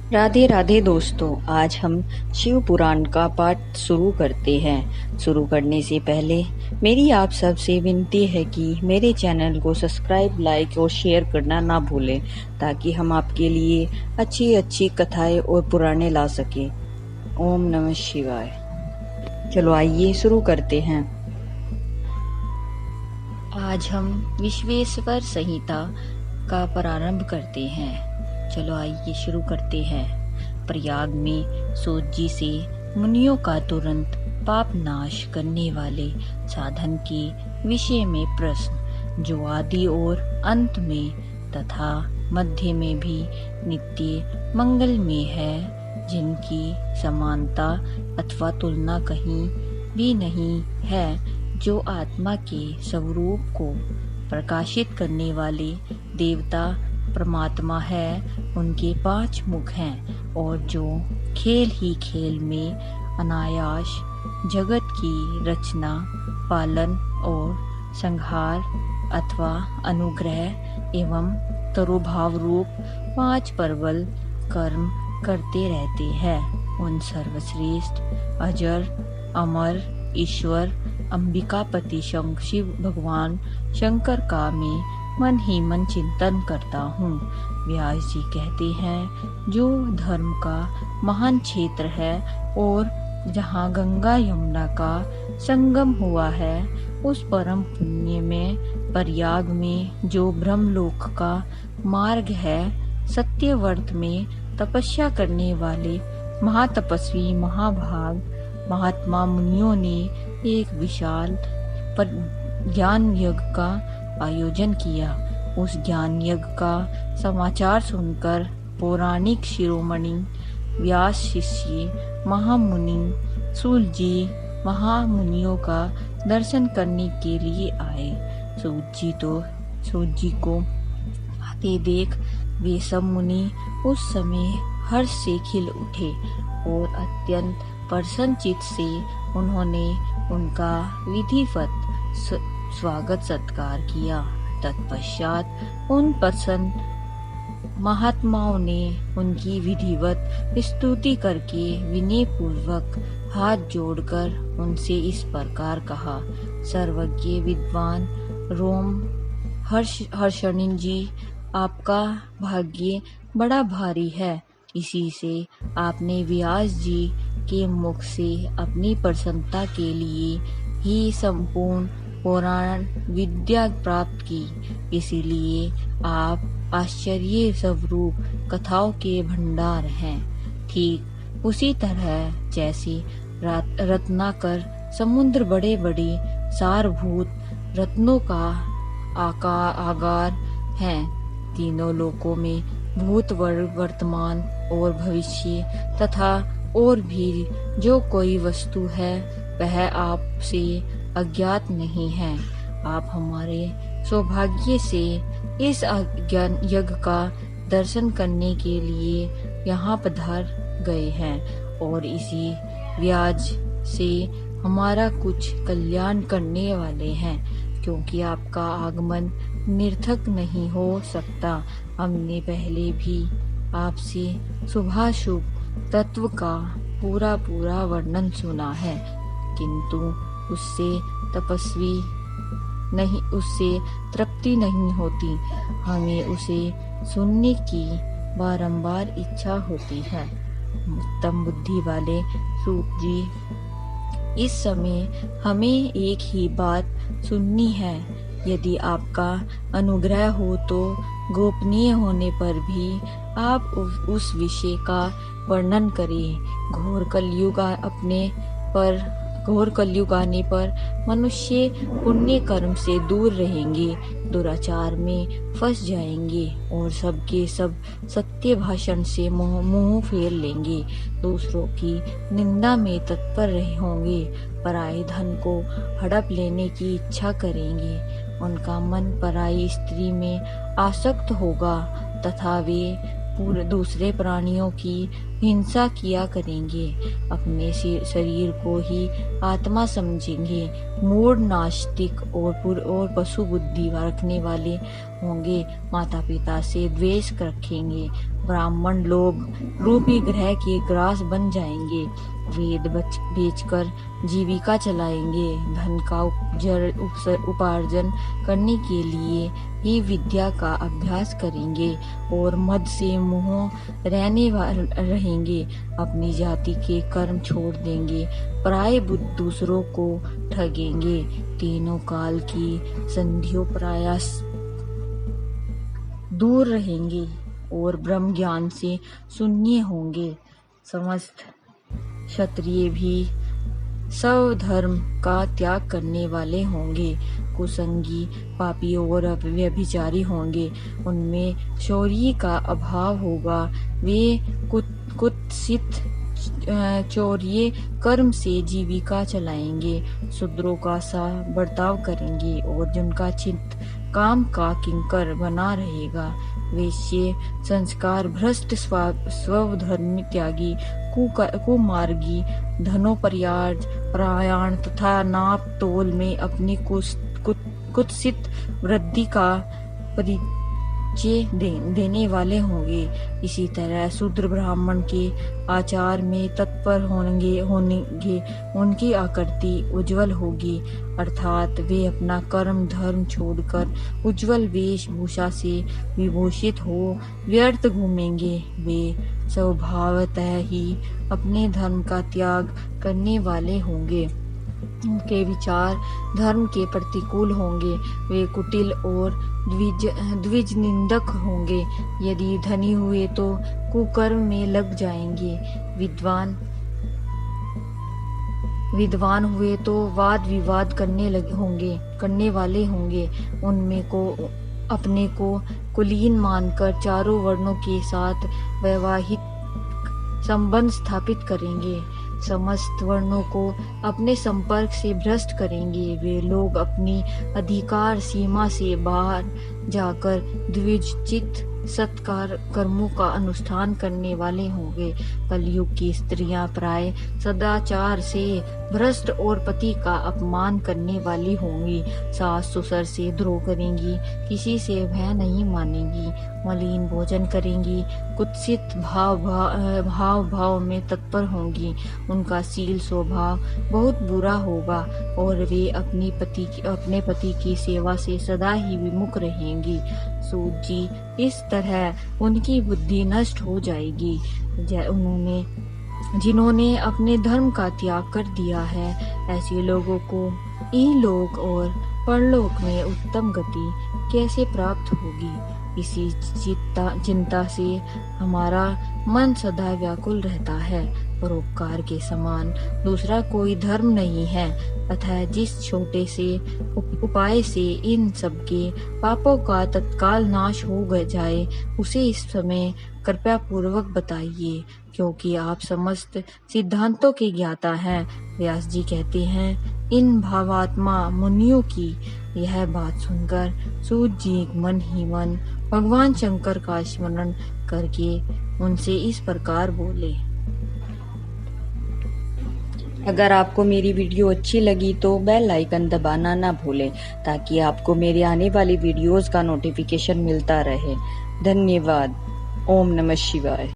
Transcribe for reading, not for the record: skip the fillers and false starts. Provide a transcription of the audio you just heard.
राधे राधे दोस्तों, आज हम शिव पुराण का पाठ शुरू करते हैं। शुरू करने से पहले मेरी आप सबसे विनती है कि मेरे चैनल को सब्सक्राइब, लाइक और शेयर करना ना भूलें, ताकि हम आपके लिए अच्छी अच्छी कथाएं और पुराणे ला सकें। ओम नमः शिवाय। चलो आइए शुरू करते हैं। आज हम विश्वेश्वर संहिता का प्रारंभ करते हैं। चलो आइए शुरू करते हैं। प्रयाग में सूत जी से मुनियों का तुरंत पाप नाश करने वाले साधन के विषय में प्रश्न, जो आदि और अंत में तथा मध्य में भी नित्य मंगल में है, जिनकी समानता अथवा तुलना कहीं भी नहीं है, जो आत्मा के स्वरूप को प्रकाशित करने वाले देवता परमात्मा है, उनके 5 मुख हैं, और जो खेल ही खेल में अनायास जगत की रचना, पालन और संहार अथवा अनुग्रह एवं तरुभाव रूप 5 प्रबल कर्म करते रहते हैं। उन सर्वश्रेष्ठ अजर अमर ईश्वर अंबिकापति शिव भगवान शंकर का मैं मन ही मन चिंतन करता हूँ। व्यास जी कहते हैं, जो धर्म का महान क्षेत्र है और जहाँ गंगा यमुना का संगम हुआ है, उस परम पुण्य में प्रयाग में जो ब्रह्मलोक का मार्ग है, सत्यव्रत में तपस्या करने वाले महातपस्वी महाभाग महात्मा मुनियों ने एक विशाल ज्ञान यज्ञ का आयोजन किया। उस ज्ञान यज्ञ का समाचार सुनकर पौराणिक शिरोमणि व्यास शिष्य महामुनि सूत जी महामुनियों का दर्शन करने के लिए आए। सूत जी को आते देख वे सब मुनि उस समय हर्ष से खिल उठे और अत्यंत प्रसन्न चित्त से उन्होंने उनका विधिवत स्वागत सत्कार किया। तत्पश्चात उन प्रसन्न महात्माओं ने उनकी विधिवत स्तुति करके विनय पूर्वक हाथ जोड़कर उनसे इस प्रकार कहा। सर्वज्ञ विद्वान रोम हर्षणी जी, आपका भाग्य बड़ा भारी है। इसी से आपने व्यास जी के मुख से अपनी प्रसन्नता के लिए ही संपूर्ण पुराण विद्या प्राप्त की। इसीलिए आप आश्चर्य स्वरूप कथाओं के भंडार हैं। ठीक उसी तरह जैसे रत्नाकर समुद्र बड़े बड़े सारभूत रत्नों का आगार है। तीनों लोकों में भूत, वर्तमान और भविष्य तथा और भी जो कोई वस्तु है, वह आपसे अज्ञात नहीं है। आप हमारे सौभाग्य से इस अज्ञान यज्ञ का दर्शन करने के लिए यहाँ पधार गए हैं और इसी व्याज से हमारा कुछ कल्याण करने वाले हैं, क्योंकि आपका आगमन निरर्थक नहीं हो सकता। हमने पहले भी आपसे शुभाशुभ तत्व का पूरा वर्णन सुना है, किंतु उससे तृप्ति नहीं होती। हमें उसे सुनने की बारंबार इच्छा होती है। उत्तम बुद्धि वाले सूत जी, इस समय हमें एक ही बात सुननी है। यदि आपका अनुग्रह हो तो गोपनीय होने पर भी आप उस विषय का वर्णन करें। घोर कलयुग आने पर मनुष्य पुण्य कर्म से दूर रहेंगे, दुराचार में फंस जाएंगे और सबके सब सत्य भाषण से मुंह फेर लेंगे, दूसरों की निंदा में तत्पर रहे होंगे, पराये धन को हड़प लेने की इच्छा करेंगे, उनका मन पराई स्त्री में आसक्त होगा तथा वे दूसरे प्राणियों की हिंसा किया करेंगे, अपने शरीर को ही आत्मा समझेंगे, मूढ़ नास्तिक और पशु बुद्धि रखने वाले होंगे, माता पिता से द्वेष रखेंगे, ब्राह्मण लोग रूपी ग्रह के ग्रास बन जाएंगे। वेद बेचकर जीविका चलाएंगे। धन का उपार्जन करने के लिए ही विद्या का अभ्यास करेंगे और मद से मुँह रहेंगे। अपनी जाति के कर्म छोड़ देंगे। पराये दूसरों को ठगेंगे। तीनों काल की संधियों प्रयास दूर रहेंगे और ब्रह्म ज्ञान से शून्य होंगे। समस्त क्षत्रिय भी स्वधर्म का त्याग करने वाले होंगे। कुसंगी, पापी और व्यभिचारी होंगे। उनमें शौर्य का अभाव होगा। वे कुत्सित चौर्य कर्म से जीविका चलाएंगे। शूद्रों का सा बर्ताव करेंगे और जिनका चित्त काम का किंकर बना रहेगा। वेश्य, संस्कार भ्रष्ट, स्वधर्म त्यागी, कुमार्गी, धनोपरायण तथा नाप तोल में अपनी कुत्सित वृद्धि का परिचय देने वाले होंगे। इसी तरह शूद्र ब्राह्मण के आचार में तत्पर होंगे। उनकी आकृति उज्जवल होगी, अर्थात वे अपना कर्म धर्म छोड़कर उज्जवल वेशभूषा से विभूषित हो व्यर्थ घूमेंगे। वे स्वभावतः ही अपने धर्म का त्याग करने वाले होंगे। उनके विचार धर्म के प्रतिकूल होंगे। वे कुटिल और द्विज निंदक होंगे। यदि धनी हुए तो कुकर्म में लग जाएंगे। विद्वान हुए तो वाद विवाद करने वाले होंगे। उनमें को अपने को कुलीन मानकर चारों वर्णों के साथ वैवाहिक संबंध स्थापित करेंगे। समस्त वर्णों को अपने संपर्क से भ्रष्ट करेंगे। वे लोग अपनी अधिकार सीमा से बाहर जाकर द्विजित सत्कार कर्मों का अनुष्ठान करने वाले होंगे। कलयुग की स्त्रियां प्राय सदाचार से भ्रष्ट और पति का अपमान करने वाली होंगी। सास ससुर से द्रोह करेंगी, किसी से भय नहीं मानेंगी, मलिन भोजन करेंगी, कुत्सित भाव में तत्पर होंगी। उनका शील स्वभाव बहुत बुरा होगा और वे अपने पति की सेवा से सदा ही विमुख रहेंगी। सूत जी, इस तरह उनकी बुद्धि नष्ट हो जाएगी। जिन्होंने अपने धर्म का त्याग कर दिया है, ऐसे लोगों को इहलोक और परलोक में उत्तम गति कैसे प्राप्त होगी। इसी चिंता से हमारा मन सदा व्याकुल रहता है। परोपकार के समान दूसरा कोई धर्म नहीं है। अतः जिस छोटे से उपाय से इन सबके पापों का तत्काल नाश हो जाए, उसे इस समय कृपया पूर्वक बताइए, क्योंकि आप समस्त सिद्धांतों के ज्ञाता हैं। व्यास जी कहते हैं, इन भावात्मा मुनियों की यह बात सुनकर सूत जी मन ही मन भगवान शंकर का स्मरण करके उनसे इस प्रकार बोले। अगर आपको मेरी वीडियो अच्छी लगी तो बेल आइकन दबाना ना भूलें, ताकि आपको मेरे आने वाली वीडियोस का नोटिफिकेशन मिलता रहे। धन्यवाद। ओम नमः शिवाय।